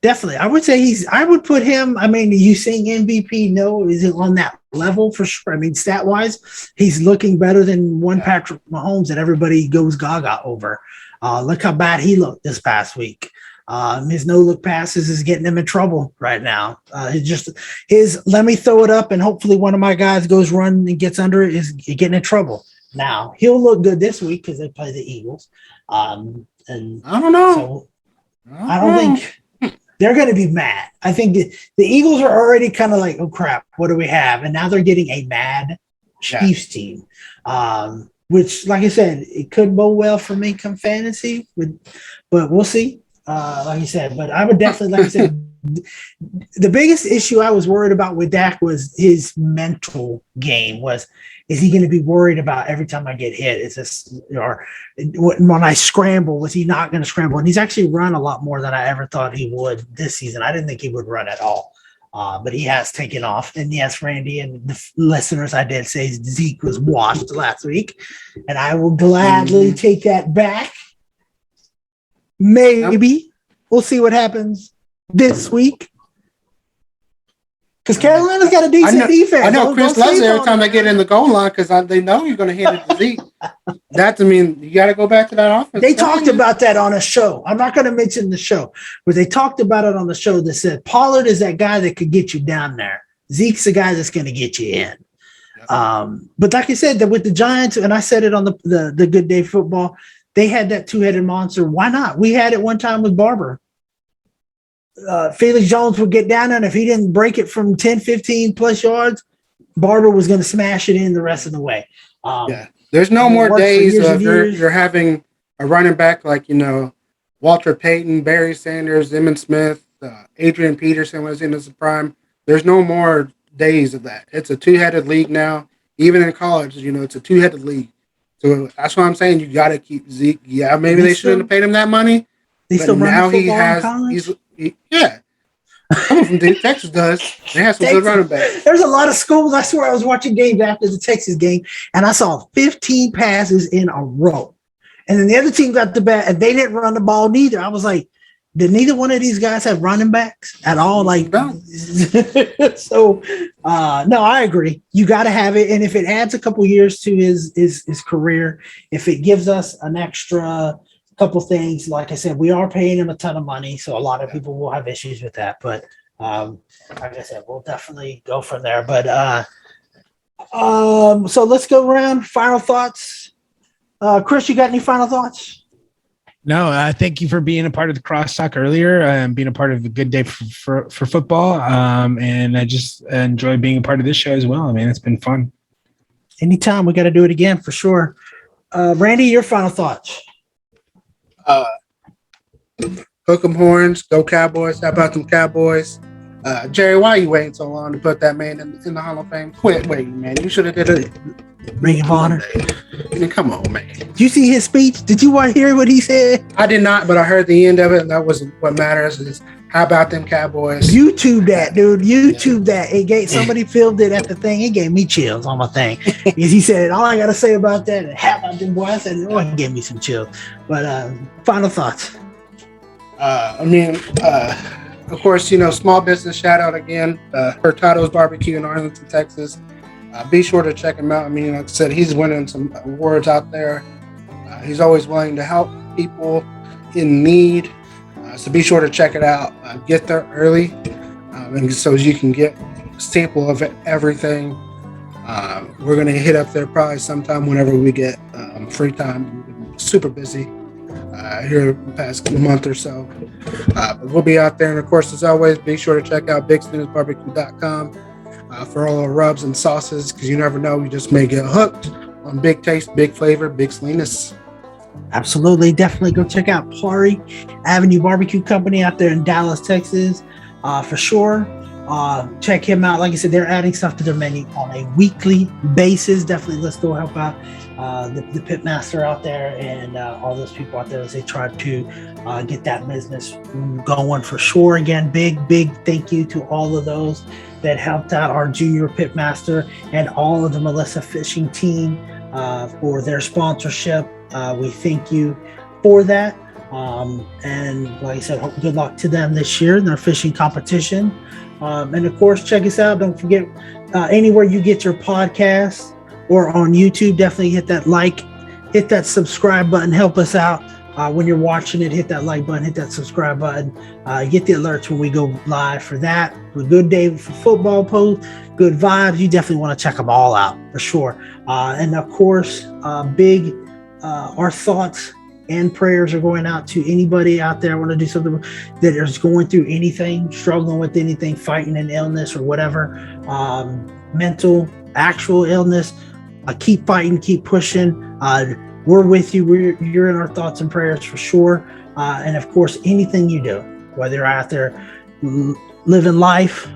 definitely, I would say I would put him. I mean, you saying MVP? No, is it on that level for sure? I mean, stat wise, he's looking better than one Patrick Mahomes that everybody goes gaga over. Look how bad he looked this past week. His no look passes is getting him in trouble right now. His let me throw it up and hopefully one of my guys goes run and gets under it is getting in trouble. Now he'll look good this week because they play the Eagles. And I don't know. So I don't think. They're going to be mad. I think the Eagles are already kind of like, oh, crap, what do we have? And now they're getting a mad Chiefs team, which, like I said, it could bode well for me come fantasy, but we'll see, like you said. But I would definitely, like I said, the biggest issue I was worried about with Dak was his mental game is he going to be worried about every time I get hit? Is this, or when I scramble, was he not going to scramble? And he's actually run a lot more than I ever thought he would this season. I didn't think he would run at all, but he has taken off. And yes, Randy and the listeners, I did say Zeke was washed last week, and I will gladly take that back. Maybe we'll see what happens this week. Because Carolina's got a decent defense. I know Chris loves it every time they get in the goal line because they know you're going to hit it to Zeke. That, I mean, you got to go back to that offense. They talked about that on a show. I'm not going to mention the show, but they talked about it on the show that said Pollard is that guy that could get you down there. Zeke's the guy that's going to get you in. But like I said, that with the Giants, and I said it on the Good Day Football, they had that two-headed monster. Why not? We had it one time with Barber. Felix Jones would get down there, and if he didn't break it from 10, 15 plus yards, Barber was going to smash it in the rest of the way. There's no more days of you're having a running back like, Walter Payton, Barry Sanders, Emmitt Smith, Adrian Peterson was in his prime. There's no more days of that. It's a two-headed league now. Even in college, it's a two-headed league. So that's what I'm saying. You got to keep Zeke. Yeah, maybe they shouldn't have paid him that money. They still run the football in college? Someone from Texas does. They have some good running backs. There's a lot of schools. I swear I was watching games after the Texas game, and I saw 15 passes in a row. And then the other team got the bat, and they didn't run the ball neither. I was like, did neither one of these guys have running backs at all? Like, no. So, no, I agree. You got to have it. And if it adds a couple years to his career, if it gives us an extra couple things, like I said, we are paying him a ton of money, so a lot of people will have issues with that. But like I said, we'll definitely go from there. But so let's go around. Final thoughts. Chris, you got any final thoughts? No, thank you for being a part of the crosstalk earlier and being a part of the Good Day for football. And I just enjoy being a part of this show as well. I mean, it's been fun. Anytime. We got to do it again for sure. Randy, your final thoughts. Hook 'em horns, go Cowboys. How about them Cowboys? Jerry, why are you waiting so long to put that man in the Hall of Fame? Quit waiting, man. You should have did it. Ring of Honor. I mean, come on, man. Did you see his speech? Did you want to hear what he said? I did not, but I heard the end of it, and that was what matters. Is how about them Cowboys? YouTube that, dude. YouTube that. It gave somebody filmed it at the thing. It gave me chills on my thing. Because he said, all I gotta say about that and how about them boys. I said, oh, it gave me some chills. But final thoughts. Of course, small business shout out again. Hurtado's Barbecue in Arlington, Texas. Be sure to check him out. I mean, like I said, he's winning some awards out there. He's always willing to help people in need. So be sure to check it out. Get there early, and so you can get a sample of everything. We're gonna hit up there probably sometime whenever we get free time. We've been super busy here the past month or so. But we'll be out there, and of course, as always, be sure to check out BigSalinas.com for all our rubs and sauces, because you never know, you just may get hooked on big taste, big flavor, Big Salinas. Absolutely. Definitely go check out Pari Avenue Barbecue Company out there in Dallas, Texas, for sure. Check him out. Like I said, they're adding stuff to their menu on a weekly basis. Definitely let's go help out the pit master out there and all those people out there as they try to get that business going for sure. Again, big thank you to all of those that helped out our junior pit master and all of the Melissa Fishing team for their sponsorship. We thank you for that. And like I said, good luck to them this year in their fishing competition. And of course, check us out. Don't forget, anywhere you get your podcasts or on YouTube, definitely hit that like, hit that subscribe button. Help us out when you're watching it. Hit that like button, hit that subscribe button. Get the alerts when we go live for that. A good day for football post, good vibes. You definitely want to check them all out for sure. And of course, our thoughts and prayers are going out to anybody out there. I want to do something that is going through anything, struggling with anything, fighting an illness or whatever, mental, actual illness. Keep fighting, keep pushing. We're with you. You're in our thoughts and prayers for sure. And of course, anything you do, whether you're out there living life,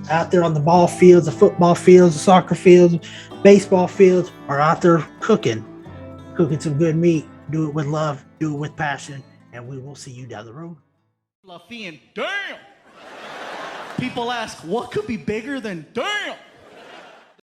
out there on the ball fields, the football fields, the soccer fields, baseball fields, or out there cooking some good meat. Do it with love, do it with passion, and we will see you down the road. Fluffy and damn. People ask, what could be bigger than damn?